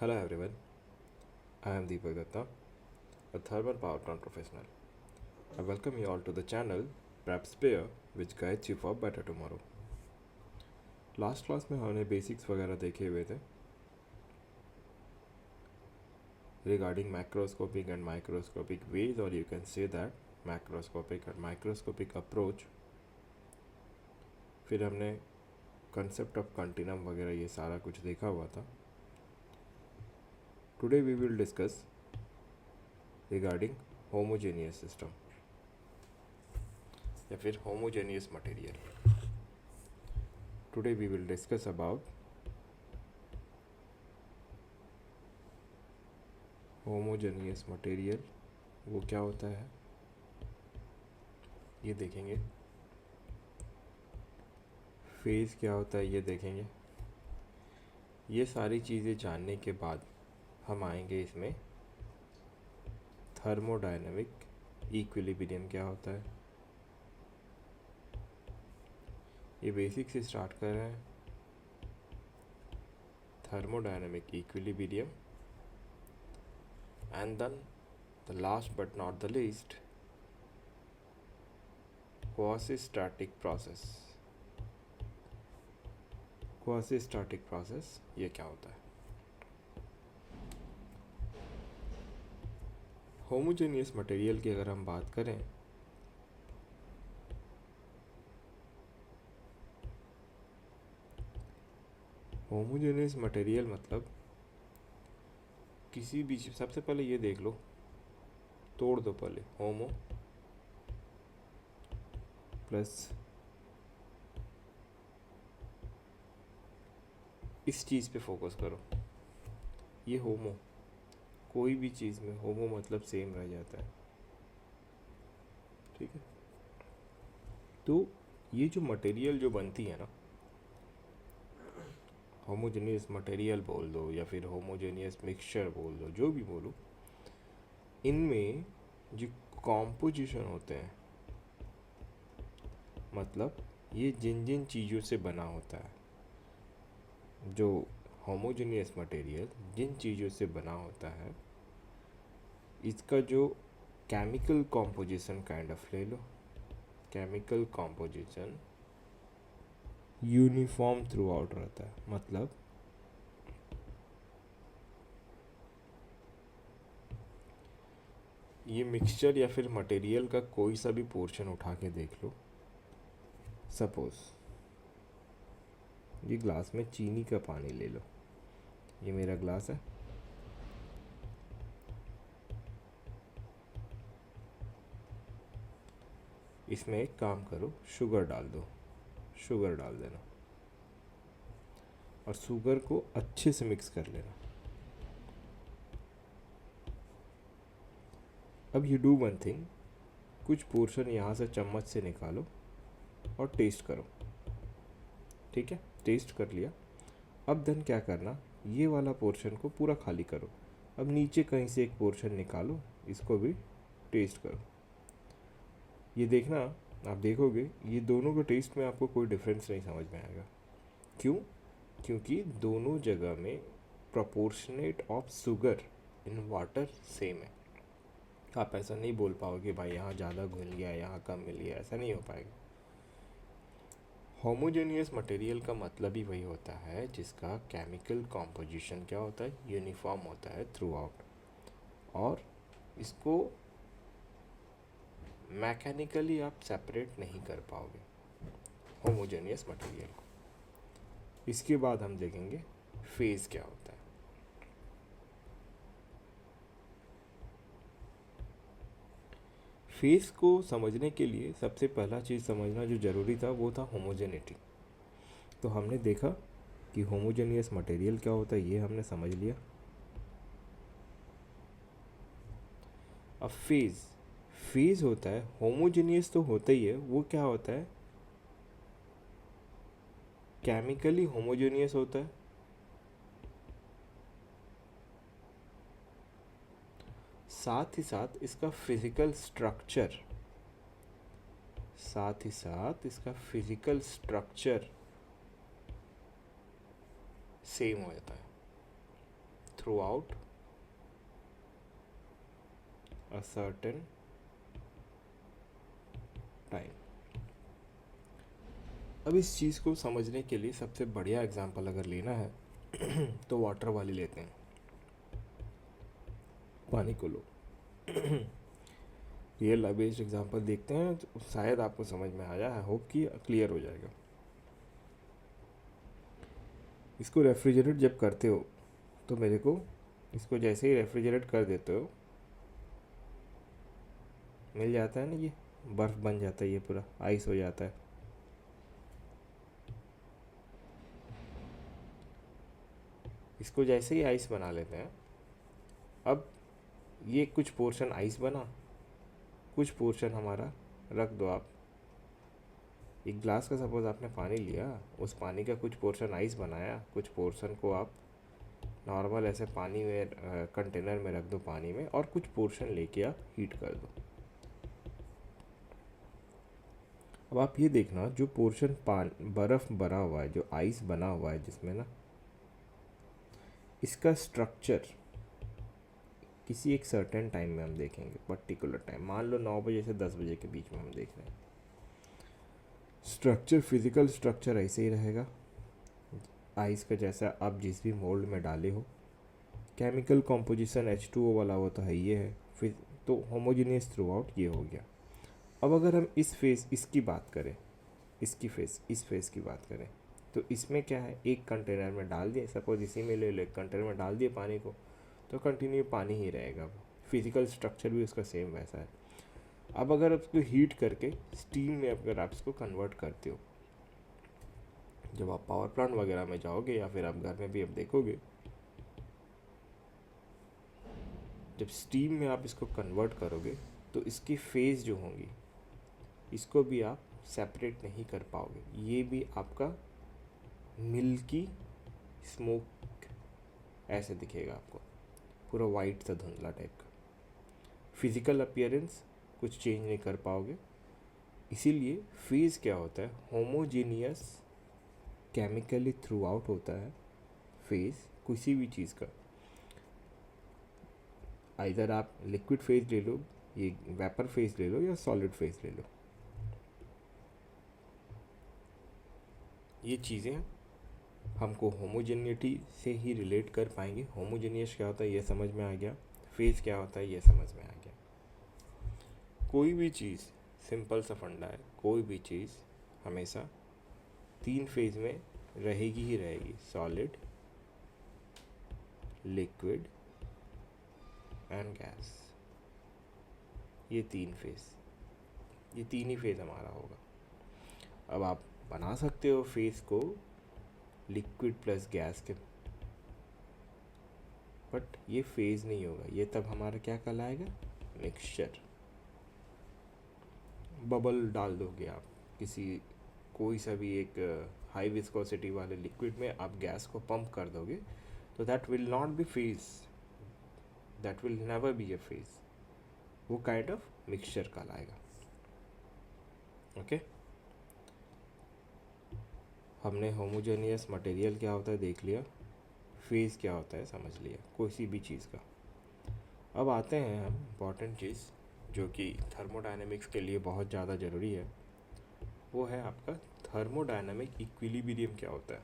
Hello everyone, I am Deepak Datta, a thermal power plant professional. I welcome you all to the channel Prep Spare, which guides you for better tomorrow. Last class में हमने basics वगैरह देखे हुए थे regarding macroscopic and microscopic ways, or you can say that macroscopic and microscopic approach. फिर हमने concept of continuum वगैरह ये सारा कुछ देखा हुआ था. Today we will discuss regarding homogeneous system या फिर homogeneous material. Today we will discuss about homogeneous material. वो क्या होता है ये देखेंगे. फेज़ क्या होता है ये देखेंगे. ये सारी चीज़ें जानने के बाद हम आएंगे इसमें थर्मोडायनेमिक इक्विलिब्रियम क्या होता है. ये बेसिक से स्टार्ट कर रहे हैं. Thermodynamic equilibrium and then the last but not the least quasi static process. Quasi static process ये क्या होता है. होमोजेनियस मटेरियल की अगर हम बात करें होमोजेनियस मटेरियल मतलब किसी भी सबसे पहले ये देख लो, तोड़ दो पहले. होमो प्लस इस चीज़ पे फोकस करो. ये होमो, कोई भी चीज़ में होमो मतलब सेम रह जाता है. ठीक है. तो ये जो मटेरियल जो बनती है ना, होमोजेनियस मटेरियल बोल दो या फिर होमोजेनियस मिक्सचर बोल दो, जो भी बोलो, इनमें जो कॉम्पोजिशन होते हैं मतलब ये जिन जिन चीज़ों से बना होता है, जो होमोजेनियस मटेरियल जिन चीज़ों से बना होता है, इसका जो केमिकल कॉम्पोजिशन काइंड ऑफ ले लो. Chemical composition uniform throughout रहता है. मतलब ये मिक्सचर या फिर मटेरियल का कोई सा भी पोर्शन उठा के देख लो. सपोज ये ग्लास में चीनी का पानी ले लो. ये मेरा ग्लास है. इसमें एक काम करो, शुगर डाल दो. शुगर डाल देना और शुगर को अच्छे से मिक्स कर लेना. अब यू डू वन थिंग, कुछ पोर्शन यहाँ से चम्मच से निकालो और टेस्ट करो. ठीक है, टेस्ट कर लिया. अब देन क्या करना, ये वाला पोर्शन को पूरा खाली करो. अब नीचे कहीं से एक पोर्शन निकालो, इसको भी टेस्ट करो. ये देखना, आप देखोगे ये दोनों के टेस्ट में आपको कोई डिफरेंस नहीं समझ में आएगा. क्यों? क्योंकि दोनों जगह में proportionate of sugar in water same है. आप ऐसा नहीं बोल पाओगे भाई यहाँ ज़्यादा घुल गया, यहाँ कम मिल गया. ऐसा नहीं हो पाएगा. होमोजेनियस मटेरियल का मतलब ही वही होता है जिसका केमिकल कॉम्पोजिशन क्या होता है, यूनिफॉर्म होता है थ्रू आउट, और इसको मैकेनिकली आप सेपरेट नहीं कर पाओगे होमोजेनियस मटेरियल को. इसके बाद हम देखेंगे फेज़ क्या होता है. फेज़ को समझने के लिए सबसे पहला चीज़ समझना जो ज़रूरी था वो था होमोजेनिटी. तो हमने देखा कि होमोजेनियस मटेरियल क्या होता है, ये हमने समझ लिया. अब फेज़ होता है, होमोजेनियस तो होता ही है, वो क्या होता है, केमिकली होमोजेनियस होता है, साथ ही साथ इसका फिजिकल स्ट्रक्चर सेम हो जाता है throughout a certain time. अब इस चीज़ को समझने के लिए सबसे बढ़िया एग्जांपल अगर लेना है तो वाटर वाली लेते हैं। पानी को लो, रियल बेस्ड एग्जांपल देखते हैं तो शायद आपको समझ में आ जाए, आई होप कि क्लियर हो जाएगा। इसको रेफ्रिजरेट जब करते हो तो मेरे को इसको जैसे ही रेफ्रिजरेट कर देते हो मिल जाता है ना, ये बर्फ़ बन जाता है, ये पूरा आइस हो जाता है। इसको जैसे ही आइस बना लेते हैं, अब ये कुछ पोर्शन आइस बना, कुछ पोर्शन हमारा रख दो आप। एक ग्लास का सपोज आपने पानी लिया, उस पानी का कुछ पोर्शन आइस बनाया, कुछ पोर्शन को आप नॉर्मल ऐसे पानी में कंटेनर में रख दो पानी में, और कुछ पोर्शन लेके आप हीट कर दो। अब आप ये देखना, जो पोर्शन बर्फ़ बना हुआ है, जो आइस बना हुआ है जिसमें ना, इसका स्ट्रक्चर किसी एक सर्टेन टाइम में हम देखेंगे, पर्टिकुलर टाइम, मान लो 9 बजे से 10 बजे के बीच में हम देख रहे हैं। स्ट्रक्चर, फिजिकल स्ट्रक्चर ऐसे ही रहेगा आइस का जैसा आप जिस भी मोल्ड में डाले हो। केमिकल कॉम्पोजिशन H2O वाला वो तो है, ये है, फिर तो होमोजीनियस थ्रू आउट ये हो गया। अब अगर हम इस फेस इसकी बात करें, इसकी फेस, इस फेस की बात करें, तो इसमें क्या है, एक कंटेनर में डाल दिए, सपोज इसी में ले लो, एक कंटेनर में डाल दिए पानी को, तो कंटिन्यू पानी ही रहेगा। फिजिकल स्ट्रक्चर भी उसका सेम वैसा है। अब अगर उसको हीट करके स्टीम में अगर आप इसको कन्वर्ट करते हो, जब आप पावर प्लांट वगैरह में जाओगे या फिर आप घर में भी अब देखोगे, जब स्टीम में आप इसको कन्वर्ट करोगे तो इसकी फेज जो होंगी, इसको भी आप सेपरेट नहीं कर पाओगे। ये भी आपका मिल्की स्मोक ऐसे दिखेगा आपको, पूरा वाइट सा धुंधला टाइप का। फिजिकल अपीयरेंस कुछ चेंज नहीं कर पाओगे। इसीलिए फेज क्या होता है, होमोजीनियस केमिकली थ्रू आउट होता है फेज किसी भी चीज़ का। आइदर आप लिक्विड फेज ले लो, ये वेपर फेज ले लो, या सॉलिड फेज ले लो, ये चीज़ें हमको होमोजेनिटी से ही रिलेट कर पाएंगे। होमोजेनियस क्या होता है ये समझ में आ गया, फेज क्या होता है ये समझ में आ गया। कोई भी चीज़, सिंपल सा फंडा है, कोई भी चीज़ हमेशा 3 फेज में रहेगी ही रहेगी, सॉलिड, लिक्विड एंड गैस। ये 3 फेज, ये 3 ही फेज हमारा होगा। अब आप बना सकते हो फेज को लिक्विड प्लस गैस के, बट ये फेज नहीं होगा, ये तब हमारा क्या कहलाएगा, मिक्सचर। बबल डाल दोगे आप किसी, कोई सा भी एक हाई विस्कोसिटी वाले लिक्विड में आप गैस को पंप कर दोगे, तो that will not be phase, that will never be a phase, वो काइंड ऑफ मिक्सचर कहलाएगा। ओके, हमने होमोजेनियस मटेरियल क्या होता है देख लिया, फेज क्या होता है समझ लिया किसी भी चीज़ का। अब आते हैं हम इम्पॉर्टेंट चीज़ जो कि थर्मोडायनेमिक्स के लिए बहुत ज़्यादा ज़रूरी है, वो है आपका थर्मोडायनेमिक इक्विलिब्रियम क्या होता है।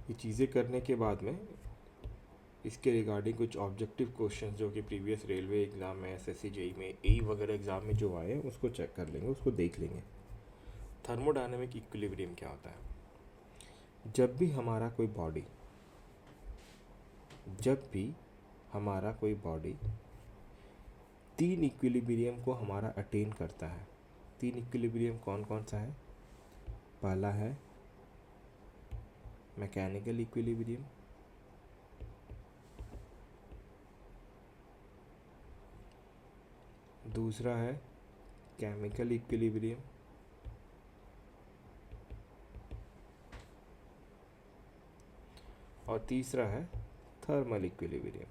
ये चीज़ें करने के बाद में इसके रिगार्डिंग कुछ ऑब्जेक्टिव क्वेश्चन जो कि प्रीवियस रेलवे एग्ज़ाम में, SSC JEE में, AE वगैरह एग्ज़ाम में जो आए हैं उसको चेक कर लेंगे, उसको देख लेंगे। थर्मोडायनेमिक इक्विलिब्रियम क्या होता है, जब भी हमारा कोई बॉडी 3 इक्विलिब्रियम को हमारा अटेन करता है। 3 इक्विलिब्रियम कौन कौन सा है, पहला है मैकेनिकल इक्विलिब्रियम, दूसरा है केमिकल इक्विलिब्रियम, और तीसरा है थर्मल इक्विलिब्रियम।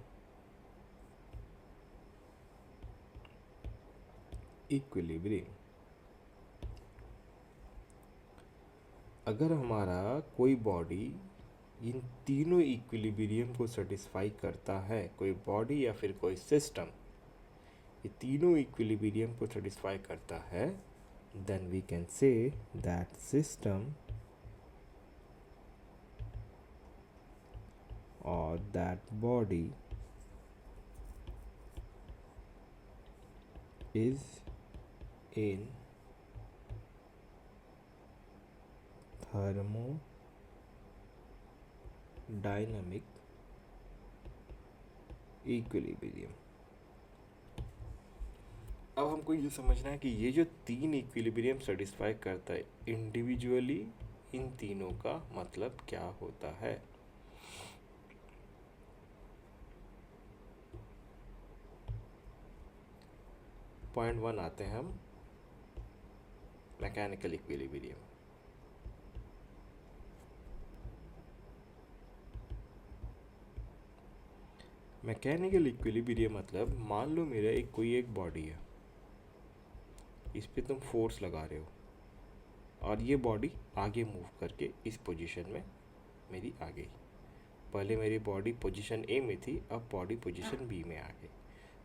अगर हमारा कोई बॉडी इन तीनों इक्विलिब्रियम को सेटिस्फाई करता है कोई बॉडी या फिर कोई सिस्टम, ये तीनों इक्विलिब्रियम को सेटिस्फाई करता है, then we can say that system or that body is in thermodynamic equilibrium। अब हमको ये समझना है कि ये जो तीन इक्विलिब्रियम सेटिस्फाई करता है इंडिविजुअली, इन तीनों का मतलब क्या होता है। पॉइंट 1 आते हैं हम, मैकेनिकल इक्विलिब्रियम। मैकेनिकल इक्विलिब्रियम मतलब मान लो मेरा कोई एक बॉडी है, इस पे तुम फोर्स लगा रहे हो और ये बॉडी आगे मूव करके इस पोजीशन में मेरी आ गई। पहले मेरी बॉडी पोजीशन ए में थी, अब बॉडी पोजीशन बी में आ गई।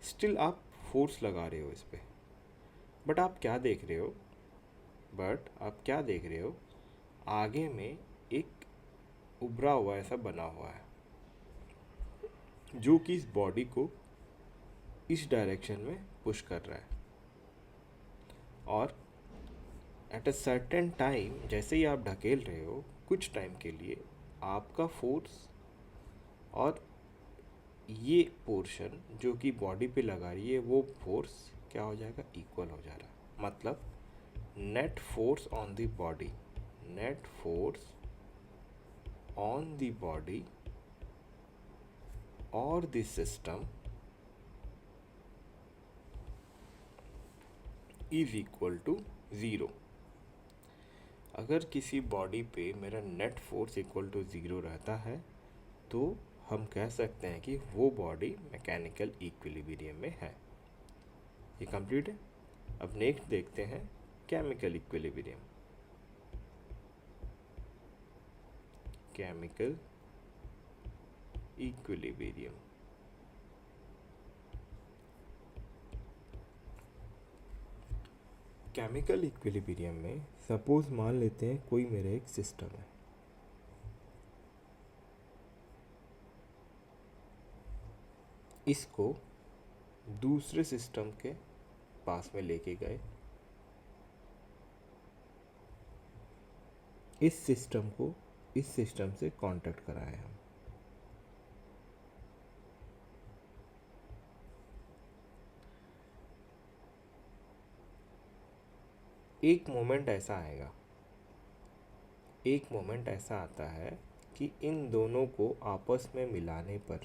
स्टिल आप फोर्स लगा रहे हो इस पे, बट आप क्या देख रहे हो, आगे में एक उभरा हुआ ऐसा बना हुआ है जो कि इस बॉडी को इस डायरेक्शन में पुश कर रहा है। और एट अ सर्टेन टाइम जैसे ही आप ढकेल रहे हो, कुछ टाइम के लिए आपका फोर्स और ये पोर्शन जो कि बॉडी पे लगा रही है वो फोर्स क्या हो जाएगा, इक्वल हो जा रहा है। मतलब net force on the body, net force on the body और the system is equal to 0। अगर किसी बॉडी पे मेरा नेट फोर्स इक्वल टू 0 रहता है तो हम कह सकते हैं कि वो बॉडी मैकेनिकल इक्विलिब्रियम में है। ये कंप्लीट है। अब नेक्स्ट देखते हैं chemical equilibrium. Chemical equilibrium chemical equilibrium में सपोज मान लेते हैं कोई मेरा एक सिस्टम है, इसको दूसरे सिस्टम के पास में लेके गए, इस सिस्टम को इस सिस्टम से कांटेक्ट कराए हम। एक मोमेंट ऐसा आता है कि इन दोनों को आपस में मिलाने पर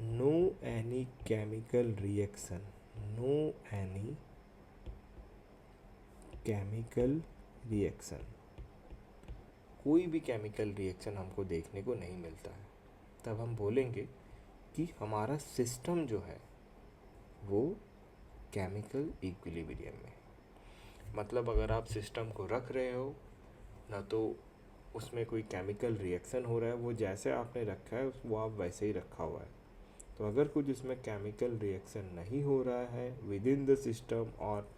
नो एनी केमिकल रिएक्शन, कोई भी केमिकल रिएक्शन हमको देखने को नहीं मिलता है। तब हम बोलेंगे कि हमारा सिस्टम जो है वो केमिकल इक्विलिब्रियम में। मतलब अगर आप सिस्टम को रख रहे हो ना तो उसमें कोई केमिकल रिएक्शन हो रहा है, वो जैसे आपने रखा है वो आप वैसे ही रखा हुआ है। तो अगर कुछ उसमें केमिकल रिएक्शन नहीं हो रहा है विद इन द सिस्टम, और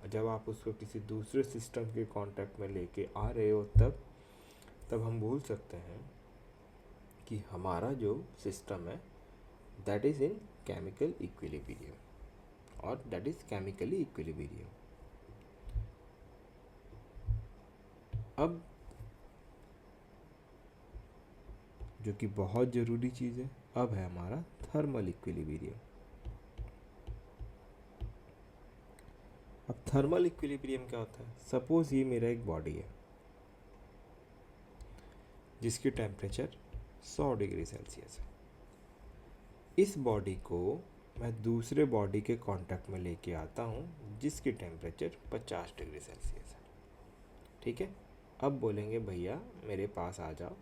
जब आप उसको किसी दूसरे सिस्टम के कांटेक्ट में लेके आ रहे हो तब हम बोल सकते हैं कि हमारा जो सिस्टम है that is in chemical equilibrium और दैट इज़ केमिकली इक्विलिब्रियम। अब जो कि बहुत ज़रूरी चीज़ है, अब है हमारा थर्मल इक्विलिब्रियम। अब थर्मल इक्विलिब्रियम क्या होता है? सपोज ये मेरा एक बॉडी है जिसकी टेम्परेचर 100 डिग्री सेल्सियस है। इस बॉडी को मैं दूसरे बॉडी के कांटेक्ट में लेके आता हूँ जिसकी टेम्परेचर 50 डिग्री सेल्सियस है। ठीक है, अब बोलेंगे भैया मेरे पास आ जाओ,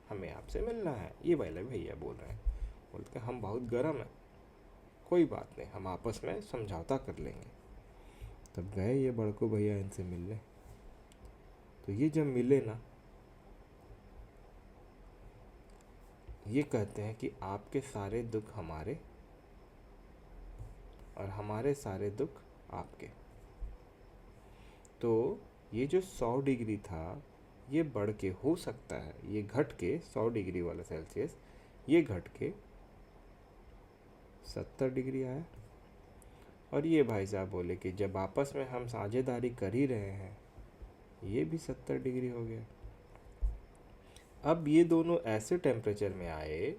हमें आपसे मिलना है। ये वाले भैया बोल रहे हैं, बोलते हैं हम बहुत गर्म हैं, कोई बात नहीं, हम आपस में समझौता कर लेंगे। तब गए ये बड़को भैया इनसे मिलने। तो ये जब मिले ना ये कहते हैं कि आपके सारे दुख हमारे और हमारे सारे दुख आपके। तो ये जो 100 डिग्री था ये बढ़ के हो सकता है, ये घट के 100 डिग्री वाला सेल्सियस ये घट के 70 डिग्री आया। और ये भाई साहब बोले कि जब आपस में हम साझेदारी कर ही रहे हैं ये भी 70 डिग्री हो गया। अब ये दोनों ऐसे टेम्परेचर में आए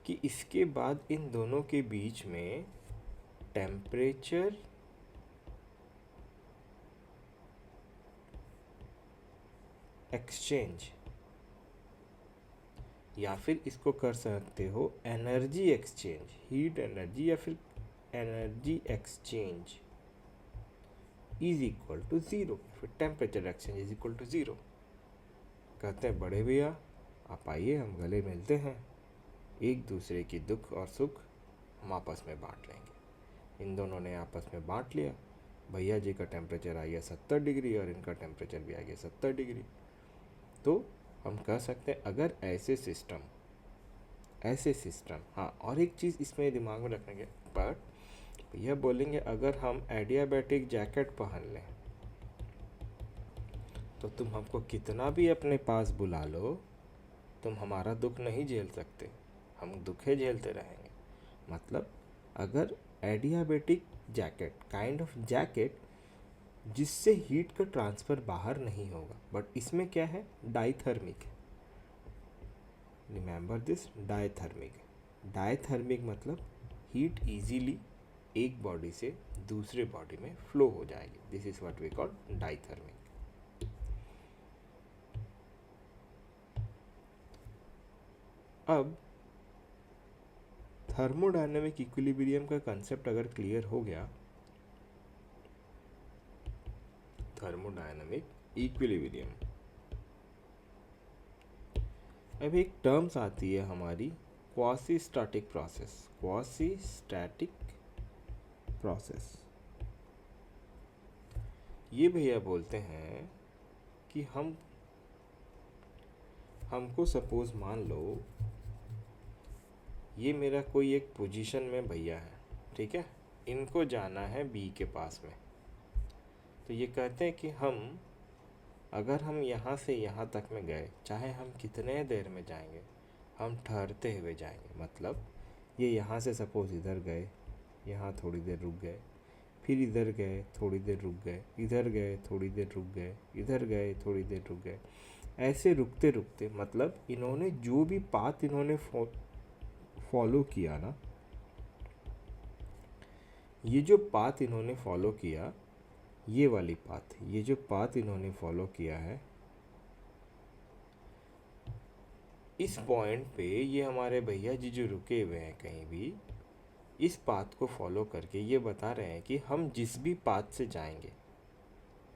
कि इसके बाद इन दोनों के बीच में टेम्परेचर एक्सचेंज, या फिर इसको कर सकते हो एनर्जी एक्सचेंज, हीट एनर्जी या फिर energy exchange is equal to zero, फिर temperature exchange is equal to zero. कहते हैं बड़े भैया आप आइए हम गले मिलते हैं, एक दूसरे की दुख और सुख हम आपस में बांट लेंगे। इन दोनों ने आपस में बांट लिया। भैया जी का टेम्परेचर आ गया 70 डिग्री और इनका टेम्परेचर भी आ गया 70 डिग्री। तो हम कह सकते हैं अगर ऐसे सिस्टम, हाँ और एक चीज़ इसमें दिमाग में रखेंगे, बट यह बोलेंगे अगर हम एडियाबैटिक जैकेट पहन लें तो तुम हमको कितना भी अपने पास बुला लो तुम हमारा दुख नहीं झेल सकते, हम दुखे झेलते रहेंगे। मतलब अगर adiabatic jacket, kind of jacket जिससे हीट का ट्रांसफ़र बाहर नहीं होगा, बट इसमें क्या है, डाइथर्मिक है। रिमेंबर दिस, डाइथर्मिक मतलब हीट इजीली एक बॉडी से दूसरे बॉडी में फ्लो हो जाएगी। This is what we call diathermic. अब थर्मोडायनेमिक इक्विलिब्रियम का कंसेप्ट अगर क्लियर हो गया, थर्मोडायनेमिक इक्विलिब्रियम, अब एक टर्म्स आती है हमारी क्वासी स्टैटिक प्रोसेस। ये भैया बोलते हैं कि हमको सपोज मान लो ये मेरा कोई एक पोजीशन में भैया है, ठीक है, इनको जाना है बी के पास में। तो ये कहते हैं कि अगर हम यहाँ से यहाँ तक में गए, चाहे हम कितने देर में जाएंगे, हम ठहरते हुए जाएंगे। मतलब ये यहाँ से सपोज इधर गए, यहाँ थोड़ी देर रुक गए, फिर इधर गए थोड़ी देर रुक गए, इधर गए थोड़ी देर रुक गए, इधर गए थोड़ी देर रुक गए, ऐसे रुकते रुकते मतलब इन्होंने जो भी पाथ इन्होंने फॉलो किया ना, ये जो पाथ इन्होंने फॉलो किया, ये वाली पाथ, ये जो पाथ इन्होंने फॉलो किया है, इस पॉइंट पे ये हमारे भैया जी जो रुके हुए हैं कहीं भी, इस पाथ को फॉलो करके ये बता रहे हैं कि हम जिस भी पाथ से जाएंगे,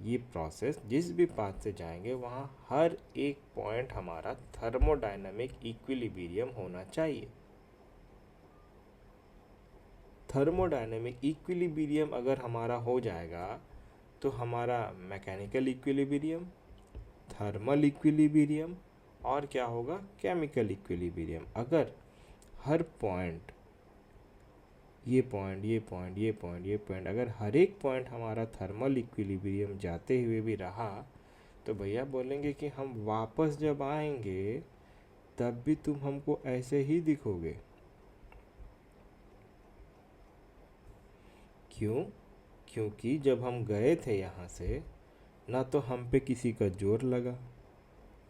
ये प्रोसेस जिस भी पाथ से जाएंगे वहाँ हर एक पॉइंट हमारा थर्मोडायनामिक इक्विलिब्रियम होना चाहिए। थर्मोडायनेमिक इक्विलिब्रियम अगर हमारा हो जाएगा तो हमारा मैकेनिकल इक्विलिब्रियम, थर्मल इक्विलिब्रियम और क्या होगा, केमिकल इक्विलिब्रियम। अगर हर पॉइंट, ये पॉइंट, ये पॉइंट, ये पॉइंट, ये पॉइंट, अगर हर एक पॉइंट हमारा थर्मल इक्विलिब्रियम जाते हुए भी रहा तो भैया बोलेंगे कि हम वापस जब आएंगे तब भी तुम हमको ऐसे ही दिखोगे। क्यों? क्योंकि जब हम गए थे यहाँ से ना तो हम पे किसी का जोर लगा,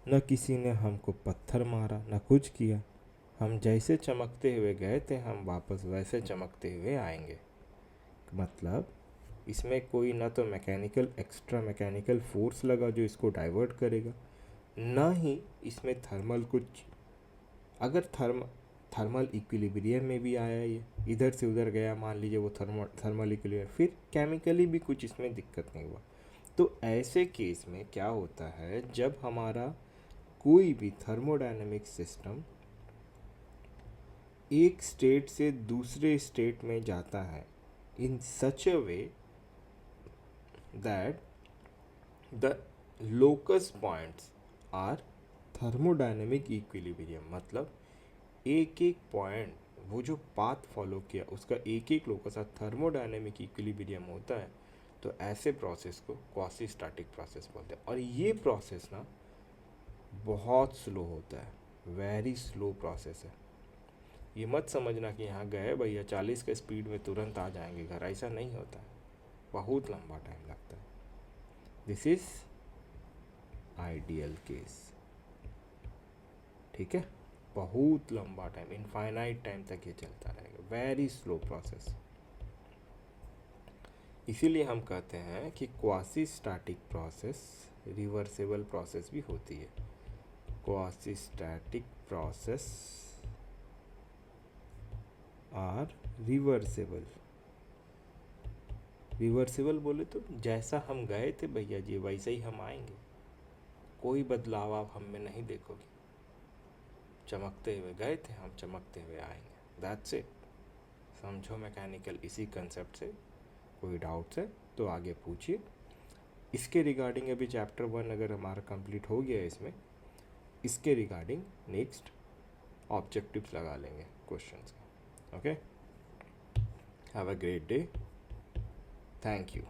न किसी ने हमको पत्थर मारा, न कुछ किया। हम जैसे चमकते हुए गए थे हम वापस वैसे चमकते हुए आएंगे। मतलब इसमें कोई ना तो मैकेनिकल, एक्स्ट्रा मैकेनिकल फोर्स लगा जो इसको डाइवर्ट करेगा, ना ही इसमें थर्मल कुछ, अगर थर्मल इक्विलिब्रियम में भी आया, ये इधर से उधर गया, मान लीजिए वो थर्मल इक्विलिब्रियम, फिर केमिकली भी कुछ इसमें दिक्कत नहीं हुआ। तो ऐसे केस में क्या होता है, जब हमारा कोई भी थर्मोडायनेमिक सिस्टम एक स्टेट से दूसरे स्टेट में जाता है in such a way that the locus points are thermodynamic equilibrium, मतलब एक एक पॉइंट, वो जो पाथ फॉलो किया उसका एक एक लो के साथ थर्मोडायनेमिक इक्विलिब्रियम होता है, तो ऐसे प्रोसेस को क्वासी स्टैटिक प्रोसेस बोलते हैं। और ये प्रोसेस ना बहुत स्लो होता है, वेरी स्लो प्रोसेस है। ये मत समझना कि यहाँ गए भैया 40 के स्पीड में तुरंत आ जाएंगे घर, ऐसा नहीं होता है, बहुत लंबा टाइम लगता है। दिस इज आइडियल केस, ठीक है। बहुत लंबा टाइम, इनफाइनाइट टाइम तक ये चलता रहेगा, वेरी स्लो प्रोसेस। इसीलिए हम कहते हैं कि quasi static process reversible process भी होती है। Quasi static process are reversible. Reversible बोले तो जैसा हम गए थे भैया जी वैसे ही हम आएंगे, कोई बदलाव आप हम में नहीं देखोगे। चमकते हुए गए थे हम, चमकते हुए आएंगे, दैट्स इट। समझो मैकेनिकल इसी कंसेप्ट से। कोई डाउट्स है तो आगे पूछिए। इसके रिगार्डिंग अभी चैप्टर 1 अगर हमारा कंप्लीट हो गया है इसमें, इसके रिगार्डिंग नेक्स्ट ऑब्जेक्टिव्स लगा लेंगे क्वेश्चंस का। Okay, have a great day, thank you.